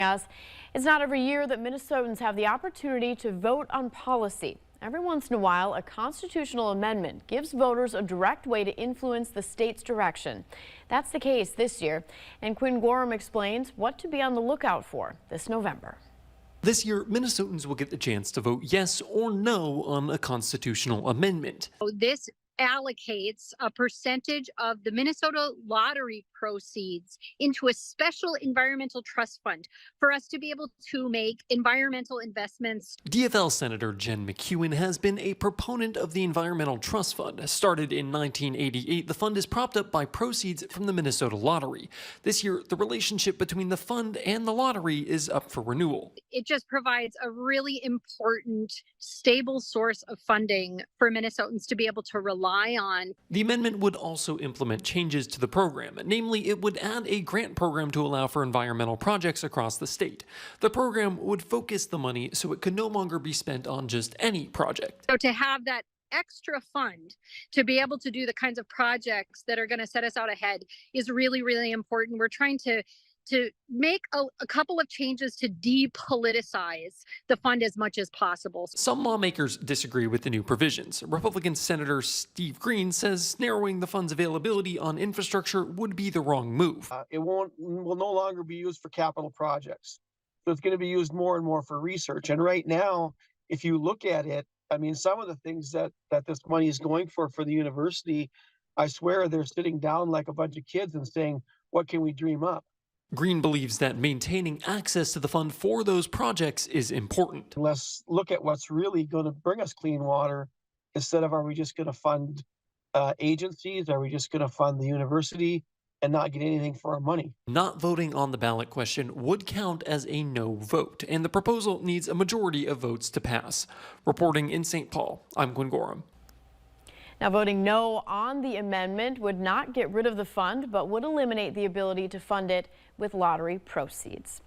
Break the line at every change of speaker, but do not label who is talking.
Us. It's not every year that Minnesotans have the opportunity to vote on policy. Every once in a while, a constitutional amendment gives voters a direct way to influence the state's direction. That's the case this year, and Quinn Gorham explains what to be on the lookout for this November.
This year, Minnesotans will get the chance to vote yes or no on a constitutional amendment.
This allocates a percentage of the Minnesota lottery proceeds into a special environmental trust fund for us to be able to make environmental investments.
DFL Senator Jen McEwen has been a proponent of the Environmental Trust Fund. Started in 1988, the fund is propped up by proceeds from the Minnesota lottery. This year, the relationship between the fund and the lottery is up for renewal.
It just provides a really important, stable source of funding for Minnesotans to be able to rely on.
The amendment would also implement changes to the program. Namely, it would add a grant program to allow for environmental projects across the state. The program would focus the money so it could no longer be spent on just any project.
So to have that extra fund to be able to do the kinds of projects that are going to set us out ahead is really, really important. We're trying to make a couple of changes to depoliticize the fund as much as possible.
Some lawmakers disagree with the new provisions. Republican Senator Steve Green says narrowing the fund's availability on infrastructure would be the wrong move.
It will no longer be used for capital projects. So it's going to be used more and more for research. And right now, if you look at it, I mean, some of the things that this money is going for the university, I swear they're sitting down like a bunch of kids and saying, what can we dream up?
Green believes that maintaining access to the fund for those projects is important.
Let's look at what's really going to bring us clean water instead of, are we just going to fund agencies? Are we just going to fund the university and not get anything for our money?
Not voting on the ballot question would count as a no vote, and the proposal needs a majority of votes to pass. Reporting in St. Paul, I'm Quinn Gorham.
Now, voting no on the amendment would not get rid of the fund, but would eliminate the ability to fund it with lottery proceeds.